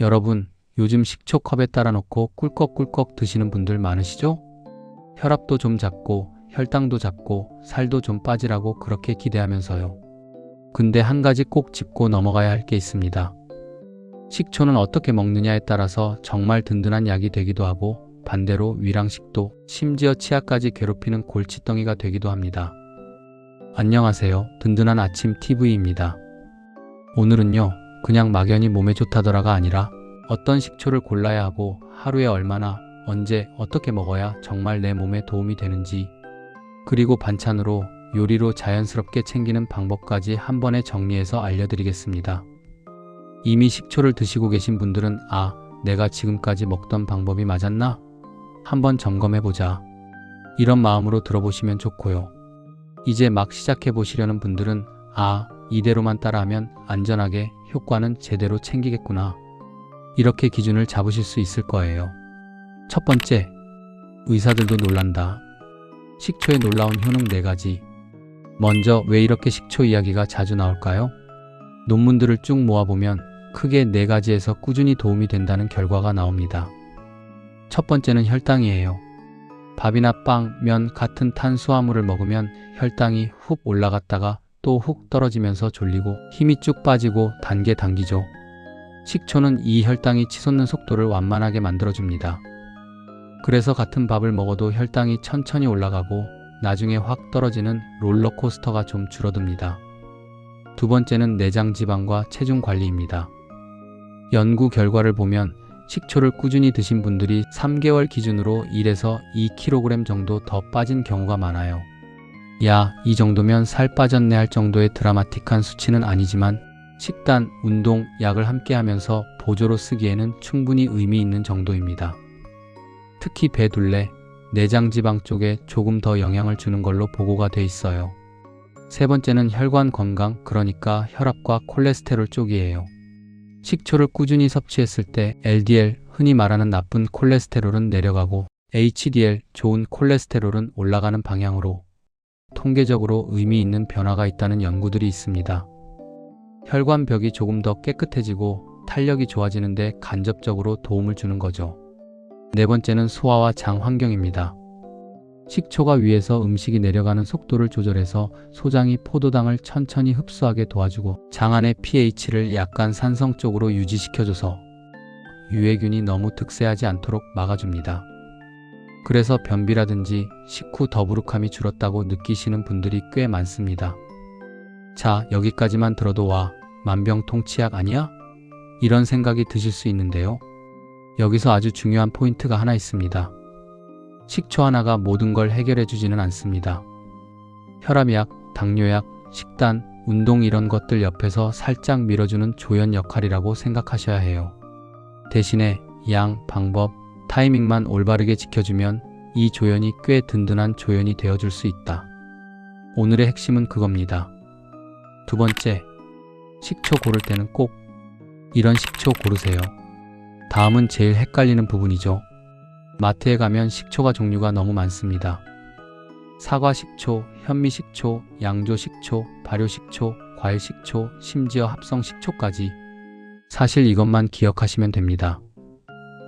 여러분, 요즘 식초 컵에 따라 놓고 꿀꺽꿀꺽 드시는 분들 많으시죠? 혈압도 좀 잡고 혈당도 잡고 살도 좀 빠지라고 그렇게 기대하면서요. 근데 한 가지 꼭 짚고 넘어가야 할 게 있습니다. 식초는 어떻게 먹느냐에 따라서 정말 든든한 약이 되기도 하고 반대로 위랑식도, 심지어 치아까지 괴롭히는 골칫덩이가 되기도 합니다. 안녕하세요. 든든한 아침 TV입니다. 오늘은요, 그냥 막연히 몸에 좋다더라가 아니라 어떤 식초를 골라야 하고 하루에 얼마나, 언제, 어떻게 먹어야 정말 내 몸에 도움이 되는지, 그리고 반찬으로, 요리로 자연스럽게 챙기는 방법까지 한 번에 정리해서 알려드리겠습니다. 이미 식초를 드시고 계신 분들은 내가 지금까지 먹던 방법이 맞았나? 한번 점검해보자. 이런 마음으로 들어보시면 좋고요. 이제 막 시작해보시려는 분들은 이대로만 따라하면 안전하게 효과는 제대로 챙기겠구나. 이렇게 기준을 잡으실 수 있을 거예요. 첫 번째, 의사들도 놀란다. 식초의 놀라운 효능 4가지. 먼저 왜 이렇게 식초 이야기가 자주 나올까요? 논문들을 쭉 모아보면 크게 4가지에서 꾸준히 도움이 된다는 결과가 나옵니다. 첫 번째는 혈당이에요. 밥이나 빵, 면 같은 탄수화물을 먹으면 혈당이 훅 올라갔다가 또 훅 떨어지면서 졸리고 힘이 쭉 빠지고 단계 당기죠. 식초는 이 혈당이 치솟는 속도를 완만하게 만들어줍니다. 그래서 같은 밥을 먹어도 혈당이 천천히 올라가고 나중에 확 떨어지는 롤러코스터가 좀 줄어듭니다. 두 번째는 내장 지방과 체중 관리입니다. 연구 결과를 보면 식초를 꾸준히 드신 분들이 3개월 기준으로 1에서 2kg 정도 더 빠진 경우가 많아요. 이 정도면 살 빠졌네 할 정도의 드라마틱한 수치는 아니지만 식단, 운동, 약을 함께 하면서 보조로 쓰기에는 충분히 의미 있는 정도입니다. 특히 배둘레, 내장지방 쪽에 조금 더 영향을 주는 걸로 보고가 돼 있어요. 세 번째는 혈관 건강, 그러니까 혈압과 콜레스테롤 쪽이에요. 식초를 꾸준히 섭취했을 때 LDL, 흔히 말하는 나쁜 콜레스테롤은 내려가고 HDL, 좋은 콜레스테롤은 올라가는 방향으로 통계적으로 의미 있는 변화가 있다는 연구들이 있습니다. 혈관벽이 조금 더 깨끗해지고 탄력이 좋아지는데 간접적으로 도움을 주는 거죠. 네 번째는 소화와 장 환경입니다. 식초가 위에서 음식이 내려가는 속도를 조절해서 소장이 포도당을 천천히 흡수하게 도와주고 장 안의 pH를 약간 산성 쪽으로 유지시켜줘서 유해균이 너무 득세하지 않도록 막아줍니다. 그래서 변비라든지 식후 더부룩함이 줄었다고 느끼시는 분들이 꽤 많습니다. 자, 여기까지만 들어도 만병통치약 아니야? 이런 생각이 드실 수 있는데요. 여기서 아주 중요한 포인트가 하나 있습니다. 식초 하나가 모든 걸 해결해 주지는 않습니다. 혈압약, 당뇨약, 식단, 운동 이런 것들 옆에서 살짝 밀어주는 조연 역할이라고 생각하셔야 해요. 대신에 양, 방법, 타이밍만 올바르게 지켜주면 이 조연이 꽤 든든한 조연이 되어줄 수 있다. 오늘의 핵심은 그겁니다. 두 번째, 식초 고를 때는 꼭 이런 식초 고르세요. 다음은 제일 헷갈리는 부분이죠. 마트에 가면 식초가 종류가 너무 많습니다. 사과식초, 현미식초, 양조식초, 발효식초, 과일식초, 심지어 합성식초까지. 사실 이것만 기억하시면 됩니다.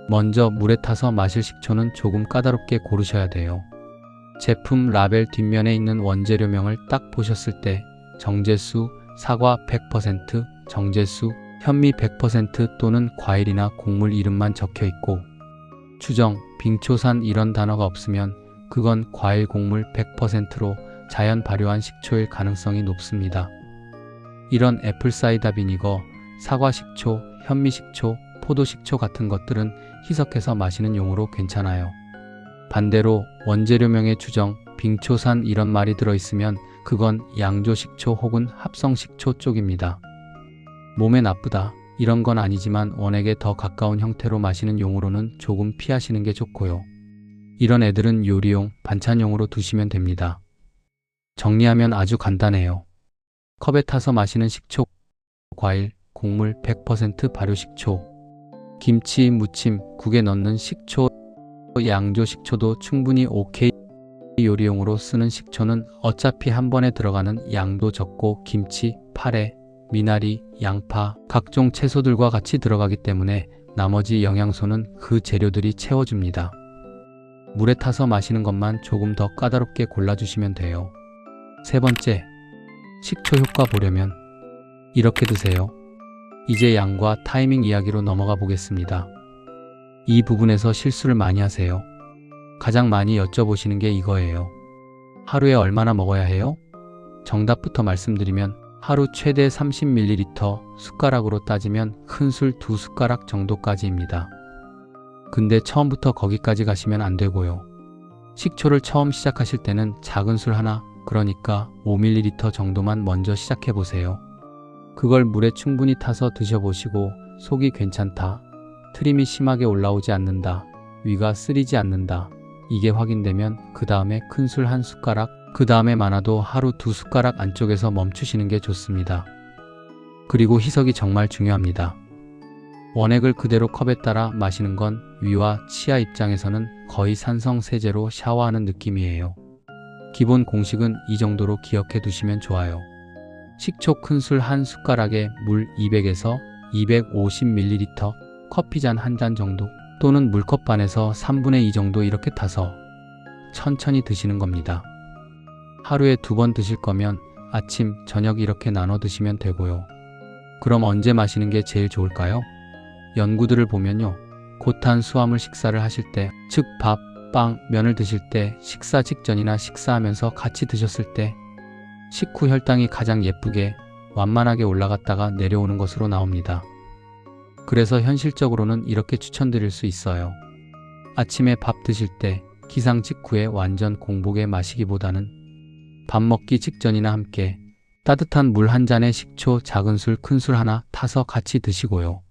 먼저 물에 타서 마실 식초는 조금 까다롭게 고르셔야 돼요. 제품 라벨 뒷면에 있는 원재료명을 딱 보셨을 때 정제수, 사과 100%, 정제수, 현미 100% 또는 과일이나 곡물 이름만 적혀 있고 추정, 빙초산 이런 단어가 없으면 그건 과일 곡물 100%로 자연 발효한 식초일 가능성이 높습니다. 이런 애플사이다 비니거, 사과식초, 현미식초, 포도식초 같은 것들은 희석해서 마시는 용으로 괜찮아요. 반대로 원재료명에 추정, 빙초산 이런 말이 들어있으면 그건 양조식초 혹은 합성식초 쪽입니다. 몸에 나쁘다 이런 건 아니지만 원액에 더 가까운 형태로 마시는 용으로는 조금 피하시는 게 좋고요. 이런 애들은 요리용, 반찬용으로 두시면 됩니다. 정리하면 아주 간단해요. 컵에 타서 마시는 식초, 과일, 곡물 100% 발효식초, 김치, 무침, 국에 넣는 식초, 양조식초도 충분히 오케이. 요리용으로 쓰는 식초는 어차피 한 번에 들어가는 양도 적고 김치, 파래, 미나리, 양파, 각종 채소들과 같이 들어가기 때문에 나머지 영양소는 그 재료들이 채워줍니다. 물에 타서 마시는 것만 조금 더 까다롭게 골라주시면 돼요. 세 번째, 식초 효과 보려면 이렇게 드세요. 이제 양과 타이밍 이야기로 넘어가 보겠습니다. 이 부분에서 실수를 많이 하세요. 가장 많이 여쭤보시는 게 이거예요. 하루에 얼마나 먹어야 해요? 정답부터 말씀드리면 하루 최대 30ml, 숟가락으로 따지면 큰 술 2숟가락 정도까지입니다. 근데 처음부터 거기까지 가시면 안 되고요. 식초를 처음 시작하실 때는 작은 술 하나, 그러니까 5ml 정도만 먼저 시작해 보세요. 그걸 물에 충분히 타서 드셔보시고 속이 괜찮다, 트림이 심하게 올라오지 않는다, 위가 쓰리지 않는다, 이게 확인되면 그 다음에 큰 술 1숟가락, 그 다음에 많아도 하루 2숟가락 안쪽에서 멈추시는 게 좋습니다. 그리고 희석이 정말 중요합니다. 원액을 그대로 컵에 따라 마시는 건 위와 치아 입장에서는 거의 산성세제로 샤워하는 느낌이에요. 기본 공식은 이 정도로 기억해 두시면 좋아요. 식초 큰술 1숟가락에 물 200에서 250ml, 커피잔 1잔 정도, 또는 물컵 반에서 3분의 2 정도 이렇게 타서 천천히 드시는 겁니다. 하루에 2번 드실 거면 아침, 저녁 이렇게 나눠 드시면 되고요. 그럼 언제 마시는 게 제일 좋을까요? 연구들을 보면요, 고탄 수화물 식사를 하실 때, 즉 밥, 빵, 면을 드실 때, 식사 직전이나 식사하면서 같이 드셨을 때 식후 혈당이 가장 예쁘게 완만하게 올라갔다가 내려오는 것으로 나옵니다. 그래서 현실적으로는 이렇게 추천드릴 수 있어요. 아침에 밥 드실 때 기상 직후에 완전 공복에 마시기보다는 밥 먹기 직전이나 함께 따뜻한 물 한 잔에 식초 작은 술 큰 술 하나 타서 같이 드시고요.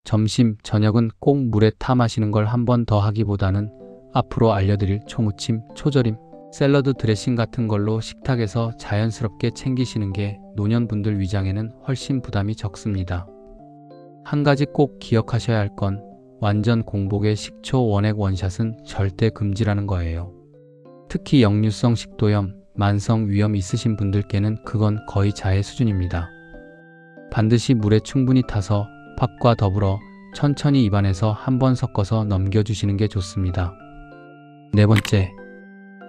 점심, 저녁은 꼭 물에 타 마시는 걸 한 번 더 하기보다는 앞으로 알려드릴 초무침, 초절임, 샐러드 드레싱 같은 걸로 식탁에서 자연스럽게 챙기시는 게 노년분들 위장에는 훨씬 부담이 적습니다. 한 가지 꼭 기억하셔야 할 건 완전 공복의 식초 원액 원샷은 절대 금지라는 거예요. 특히 역류성 식도염, 만성 위염 있으신 분들께는 그건 거의 자해 수준입니다. 반드시 물에 충분히 타서 밥과 더불어 천천히 입안에서 한번 섞어서 넘겨주시는 게 좋습니다. 네 번째,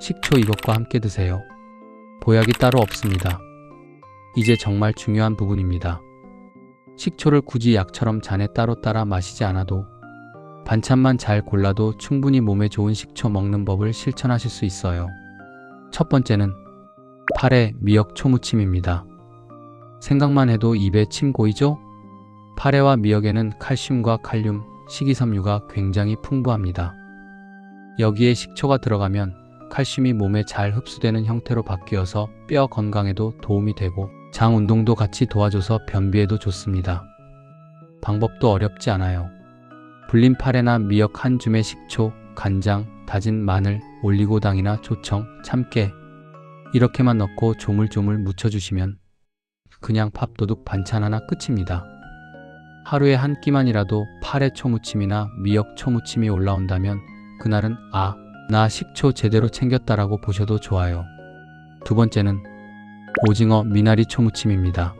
식초 이것과 함께 드세요. 보약이 따로 없습니다. 이제 정말 중요한 부분입니다. 식초를 굳이 약처럼 잔에 따로 따라 마시지 않아도 반찬만 잘 골라도 충분히 몸에 좋은 식초 먹는 법을 실천하실 수 있어요. 첫 번째는 파래 미역 초무침입니다. 생각만 해도 입에 침 고이죠? 파래와 미역에는 칼슘과 칼륨, 식이섬유가 굉장히 풍부합니다. 여기에 식초가 들어가면 칼슘이 몸에 잘 흡수되는 형태로 바뀌어서 뼈 건강에도 도움이 되고 장 운동도 같이 도와줘서 변비에도 좋습니다. 방법도 어렵지 않아요. 불린 파래나 미역 한 줌에 식초, 간장, 다진 마늘, 올리고당이나 조청, 참깨 이렇게만 넣고 조물조물 묻혀주시면 그냥 밥도둑 반찬 하나 끝입니다. 하루에 한 끼만이라도 파래 초무침이나 미역 초무침이 올라온다면 그날은 나 식초 제대로 챙겼다라고 보셔도 좋아요. 두 번째는 오징어 미나리 초무침입니다.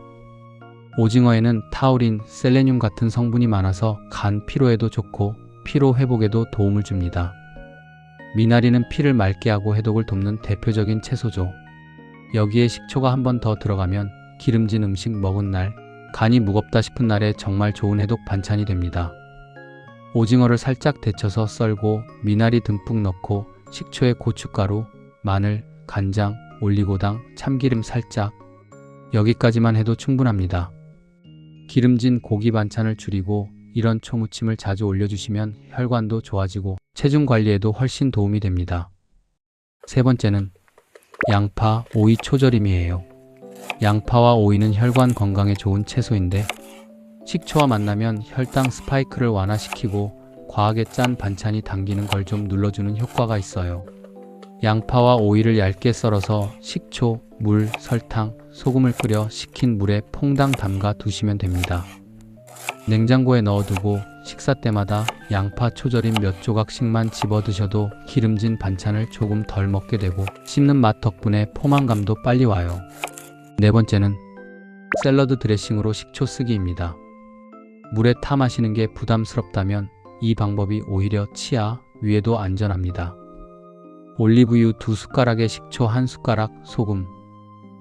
오징어에는 타우린, 셀레늄 같은 성분이 많아서 간 피로에도 좋고 피로 회복에도 도움을 줍니다. 미나리는 피를 맑게 하고 해독을 돕는 대표적인 채소죠. 여기에 식초가 한 번 더 들어가면 기름진 음식 먹은 날, 간이 무겁다 싶은 날에 정말 좋은 해독 반찬이 됩니다. 오징어를 살짝 데쳐서 썰고 미나리 듬뿍 넣고 식초에 고춧가루, 마늘, 간장, 올리고당, 참기름 살짝, 여기까지만 해도 충분합니다. 기름진 고기 반찬을 줄이고 이런 초무침을 자주 올려주시면 혈관도 좋아지고 체중 관리에도 훨씬 도움이 됩니다. 세 번째는 양파, 오이 초절임이에요. 양파와 오이는 혈관 건강에 좋은 채소인데 식초와 만나면 혈당 스파이크를 완화시키고 과하게 짠 반찬이 당기는 걸 좀 눌러주는 효과가 있어요. 양파와 오이를 얇게 썰어서 식초, 물, 설탕, 소금을 끓여 식힌 물에 퐁당 담가 두시면 됩니다. 냉장고에 넣어두고 식사 때마다 양파 초절임 몇 조각씩만 집어 드셔도 기름진 반찬을 조금 덜 먹게 되고 씹는 맛 덕분에 포만감도 빨리 와요. 네 번째는 샐러드 드레싱으로 식초 쓰기입니다. 물에 타 마시는 게 부담스럽다면 이 방법이 오히려 치아, 위에도 안전합니다. 올리브유 2숟가락에 식초 1숟가락, 소금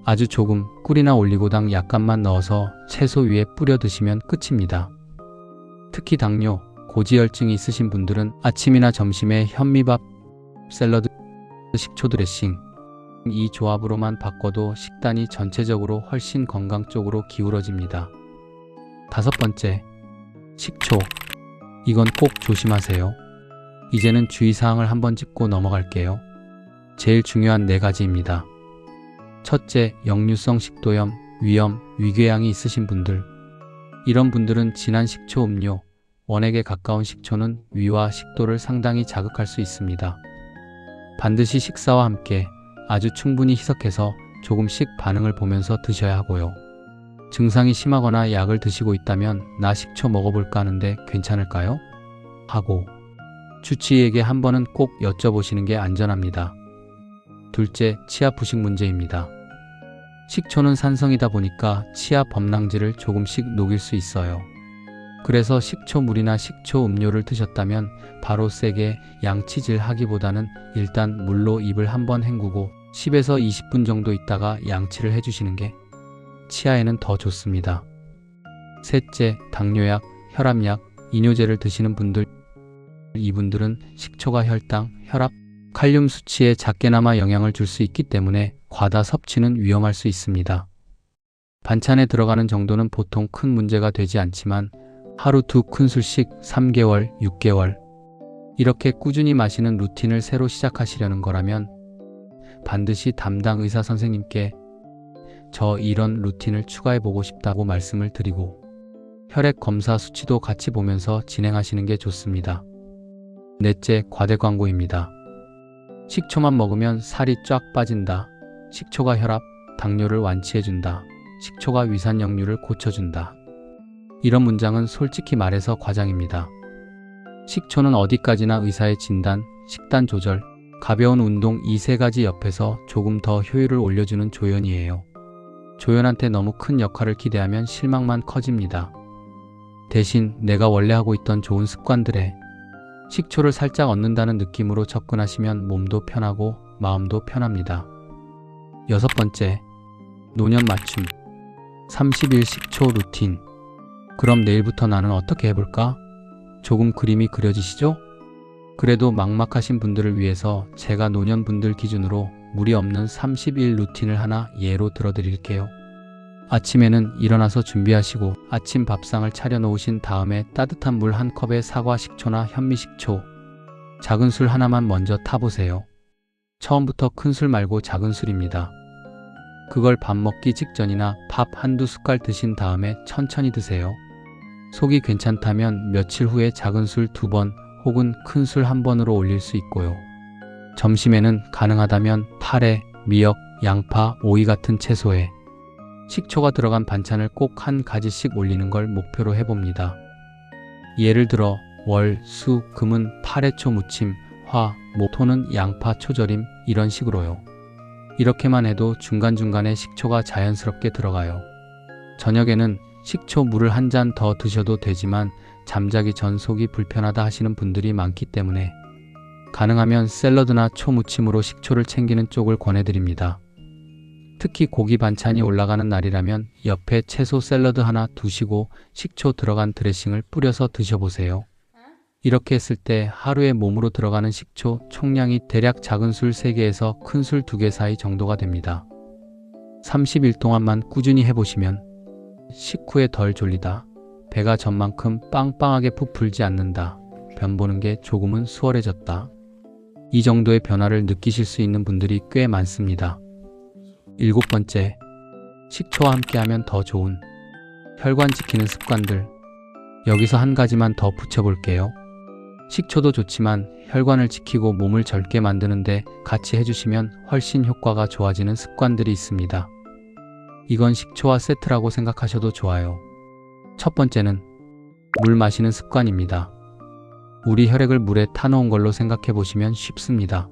아주 조금, 꿀이나 올리고당 약간만 넣어서 채소 위에 뿌려 드시면 끝입니다. 특히 당뇨, 고지혈증이 있으신 분들은 아침이나 점심에 현미밥, 샐러드, 식초 드레싱 이 조합으로만 바꿔도 식단이 전체적으로 훨씬 건강 쪽으로 기울어집니다. 5번째, 식초. 이건 꼭 조심하세요. 이제는 주의사항을 한번 짚고 넘어갈게요. 제일 중요한 4가지입니다. 첫째, 역류성 식도염, 위염, 위궤양이 있으신 분들. 이런 분들은 진한 식초 음료, 원액에 가까운 식초는 위와 식도를 상당히 자극할 수 있습니다. 반드시 식사와 함께 아주 충분히 희석해서 조금씩 반응을 보면서 드셔야 하고요. 증상이 심하거나 약을 드시고 있다면 나 식초 먹어볼까 하는데 괜찮을까요? 하고 주치의에게 한 번은 꼭 여쭤보시는 게 안전합니다. 둘째, 치아 부식 문제입니다. 식초는 산성이다 보니까 치아 범랑질을 조금씩 녹일 수 있어요. 그래서 식초물이나 식초 음료를 드셨다면 바로 세게 양치질 하기보다는 일단 물로 입을 한번 헹구고 10에서 20분 정도 있다가 양치를 해주시는 게 치아에는 더 좋습니다. 셋째, 당뇨약, 혈압약, 이뇨제를 드시는 분들. 이분들은 식초가 혈당, 혈압, 칼륨 수치에 작게나마 영향을 줄 수 있기 때문에 과다 섭취는 위험할 수 있습니다. 반찬에 들어가는 정도는 보통 큰 문제가 되지 않지만 하루 2큰술씩 3개월, 6개월 이렇게 꾸준히 마시는 루틴을 새로 시작하시려는 거라면 반드시 담당 의사 선생님께 저 이런 루틴을 추가해보고 싶다고 말씀을 드리고 혈액 검사 수치도 같이 보면서 진행하시는 게 좋습니다. 넷째, 과대 광고입니다. 식초만 먹으면 살이 쫙 빠진다. 식초가 혈압, 당뇨를 완치해준다. 식초가 위산 역류를 고쳐준다. 이런 문장은 솔직히 말해서 과장입니다. 식초는 어디까지나 의사의 진단, 식단 조절, 가벼운 운동 이 3가지 옆에서 조금 더 효율을 올려주는 조연이에요. 조연한테 너무 큰 역할을 기대하면 실망만 커집니다. 대신 내가 원래 하고 있던 좋은 습관들에 식초를 살짝 얻는다는 느낌으로 접근하시면 몸도 편하고 마음도 편합니다. 6번째, 노년 맞춤 30일 식초 루틴. 그럼 내일부터 나는 어떻게 해볼까? 조금 그림이 그려지시죠? 그래도 막막하신 분들을 위해서 제가 노년분들 기준으로 무리 없는 30일 루틴을 하나 예로 들어드릴게요. 아침에는 일어나서 준비하시고 아침 밥상을 차려 놓으신 다음에 따뜻한 물 1컵에 사과 식초나 현미 식초, 작은 술 하나만 먼저 타보세요. 처음부터 큰 술 말고 작은 술입니다. 그걸 밥 먹기 직전이나 밥 1~2숟갈 드신 다음에 천천히 드세요. 속이 괜찮다면 며칠 후에 작은 술 2번 혹은 큰 술 1번으로 올릴 수 있고요. 점심에는 가능하다면 파래, 미역, 양파, 오이 같은 채소에 식초가 들어간 반찬을 꼭 1가지씩 올리는 걸 목표로 해봅니다. 예를 들어 월, 수, 금은 파래초 무침, 화, 목, 토는 양파 초절임 이런 식으로요. 이렇게만 해도 중간중간에 식초가 자연스럽게 들어가요. 저녁에는 식초 물을 1잔 더 드셔도 되지만 잠자기 전 속이 불편하다 하시는 분들이 많기 때문에 가능하면 샐러드나 초무침으로 식초를 챙기는 쪽을 권해드립니다. 특히 고기 반찬이 올라가는 날이라면 옆에 채소 샐러드 하나 두시고 식초 들어간 드레싱을 뿌려서 드셔보세요. 이렇게 했을 때 하루에 몸으로 들어가는 식초 총량이 대략 작은 술 3개에서 큰 술 2개 사이 정도가 됩니다. 30일 동안만 꾸준히 해보시면 식후에 덜 졸리다, 배가 전만큼 빵빵하게 부풀지 않는다, 변 보는 게 조금은 수월해졌다, 이 정도의 변화를 느끼실 수 있는 분들이 꽤 많습니다. 7번째, 식초와 함께하면 더 좋은 혈관 지키는 습관들. 여기서 한 가지만 더 붙여볼게요. 식초도 좋지만 혈관을 지키고 몸을 젊게 만드는데 같이 해주시면 훨씬 효과가 좋아지는 습관들이 있습니다. 이건 식초와 세트라고 생각하셔도 좋아요. 첫 번째는 물 마시는 습관입니다. 우리 혈액을 물에 타놓은 걸로 생각해 보시면 쉽습니다.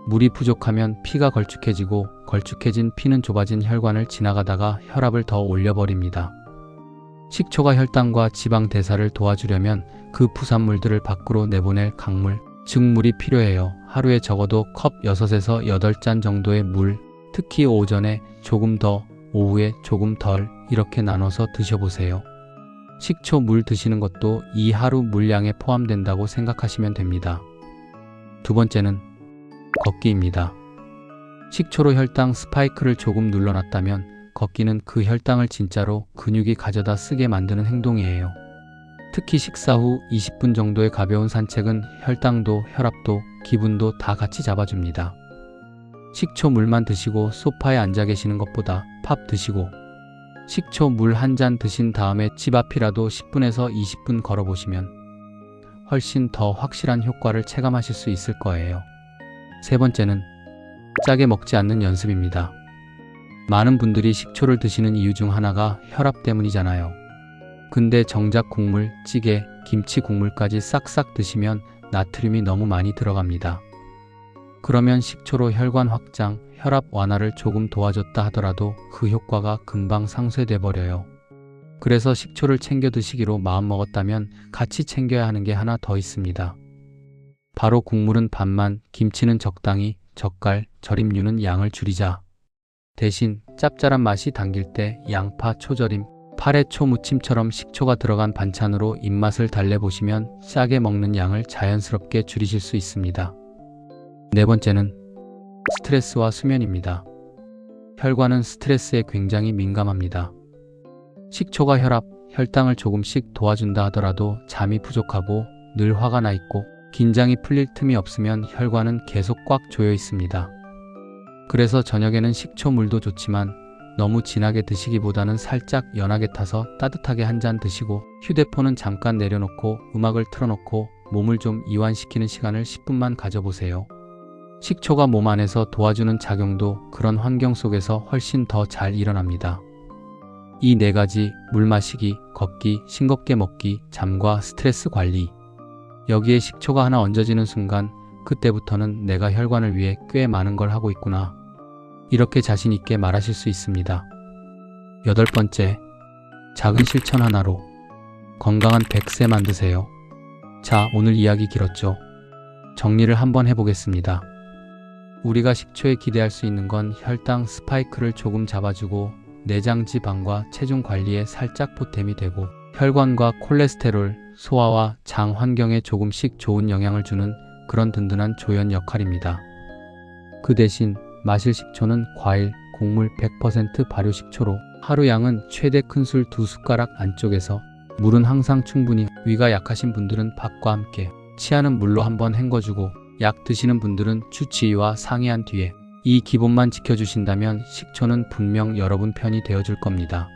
물이 부족하면 피가 걸쭉해지고 걸쭉해진 피는 좁아진 혈관을 지나가다가 혈압을 더 올려버립니다. 식초가 혈당과 지방 대사를 도와주려면 그 부산물들을 밖으로 내보낼 강물, 즉 물이 필요해요. 하루에 적어도 컵 6에서 8잔 정도의 물, 특히 오전에 조금 더, 오후에 조금 덜 이렇게 나눠서 드셔보세요. 식초 물 드시는 것도 이 하루 물량에 포함된다고 생각하시면 됩니다. 두 번째는 걷기입니다. 식초로 혈당 스파이크를 조금 눌러놨다면 걷기는 그 혈당을 진짜로 근육이 가져다 쓰게 만드는 행동이에요. 특히 식사 후 20분 정도의 가벼운 산책은 혈당도, 혈압도, 기분도 다 같이 잡아줍니다. 식초 물만 드시고 소파에 앉아 계시는 것보다 밥 드시고 식초 물 한 잔 드신 다음에 집 앞이라도 10분에서 20분 걸어보시면 훨씬 더 확실한 효과를 체감하실 수 있을 거예요. 세 번째는 짜게 먹지 않는 연습입니다. 많은 분들이 식초를 드시는 이유 중 하나가 혈압 때문이잖아요. 근데 정작 국물, 찌개, 김치 국물까지 싹싹 드시면 나트륨이 너무 많이 들어갑니다. 그러면 식초로 혈관 확장, 혈압 완화를 조금 도와줬다 하더라도 그 효과가 금방 상쇄돼 버려요. 그래서 식초를 챙겨 드시기로 마음먹었다면 같이 챙겨야 하는 게 하나 더 있습니다. 바로 국물은 반만, 김치는 적당히, 젓갈, 절임류는 양을 줄이자. 대신 짭짤한 맛이 당길 때 양파 초절임, 파래초 무침처럼 식초가 들어간 반찬으로 입맛을 달래보시면 짜게 먹는 양을 자연스럽게 줄이실 수 있습니다. 네 번째는 스트레스와 수면입니다. 혈관은 스트레스에 굉장히 민감합니다. 식초가 혈압, 혈당을 조금씩 도와준다 하더라도 잠이 부족하고 늘 화가 나 있고 긴장이 풀릴 틈이 없으면 혈관은 계속 꽉 조여 있습니다. 그래서 저녁에는 식초물도 좋지만 너무 진하게 드시기보다는 살짝 연하게 타서 따뜻하게 한 잔 드시고 휴대폰은 잠깐 내려놓고 음악을 틀어놓고 몸을 좀 이완시키는 시간을 10분만 가져보세요. 식초가 몸 안에서 도와주는 작용도 그런 환경 속에서 훨씬 더 잘 일어납니다. 이 네 가지, 물 마시기, 걷기, 싱겁게 먹기, 잠과 스트레스 관리. 여기에 식초가 하나 얹어지는 순간 그때부터는 내가 혈관을 위해 꽤 많은 걸 하고 있구나. 이렇게 자신 있게 말하실 수 있습니다. 여덟 번째, 작은 실천 하나로 건강한 100세 만드세요. 자, 오늘 이야기 길었죠? 정리를 한번 해보겠습니다. 우리가 식초에 기대할 수 있는 건 혈당 스파이크를 조금 잡아주고 내장 지방과 체중 관리에 살짝 보탬이 되고 혈관과 콜레스테롤, 소화와 장 환경에 조금씩 좋은 영향을 주는 그런 든든한 조연 역할입니다. 그 대신 마실 식초는 과일, 곡물 100% 발효 식초로 하루 양은 최대 큰술 2숟가락 안쪽에서 물은 항상 충분히 위가 약하신 분들은 밥과 함께 치아는 물로 한번 헹궈주고 약 드시는 분들은 추치위와 상의한 뒤에 이 기본만 지켜주신다면 식초는 분명 여러분 편이 되어줄 겁니다.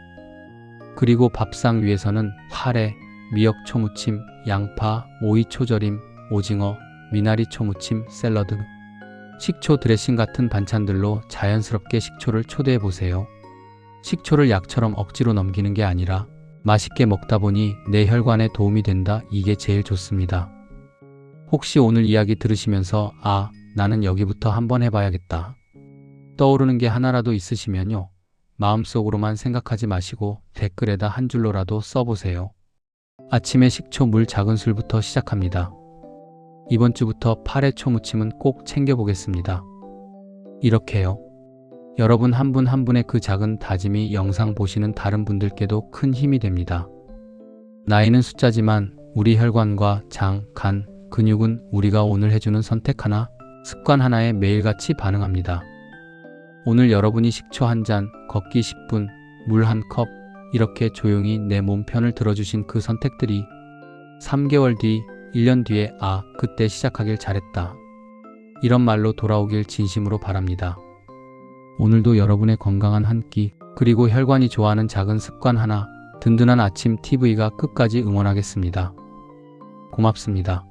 그리고 밥상 위에서는 카레, 미역 초무침, 양파, 오이 초절임, 오징어, 미나리 초무침, 샐러드, 식초 드레싱 같은 반찬들로 자연스럽게 식초를 초대해보세요. 식초를 약처럼 억지로 넘기는 게 아니라 맛있게 먹다 보니 내 혈관에 도움이 된다, 이게 제일 좋습니다. 혹시 오늘 이야기 들으시면서 아, 나는 여기부터 한번 해봐야겠다 떠오르는 게 하나라도 있으시면요, 마음속으로만 생각하지 마시고 댓글에다 한 줄로라도 써보세요. 아침에 식초 물 작은 술부터 시작합니다. 이번 주부터 파래초 무침은 꼭 챙겨보겠습니다. 이렇게요. 여러분 한 분 한 분의 그 작은 다짐이 영상 보시는 다른 분들께도 큰 힘이 됩니다. 나이는 숫자지만 우리 혈관과 장, 간, 근육은 우리가 오늘 해주는 선택 하나, 습관 하나에 매일같이 반응합니다. 오늘 여러분이 식초 한 잔, 걷기 10분, 물 한 컵, 이렇게 조용히 내 몸 편을 들어주신 그 선택들이 3개월 뒤, 1년 뒤에 아, 그때 시작하길 잘했다, 이런 말로 돌아오길 진심으로 바랍니다. 오늘도 여러분의 건강한 한 끼, 그리고 혈관이 좋아하는 작은 습관 하나, 든든한 아침 TV가 끝까지 응원하겠습니다. 고맙습니다.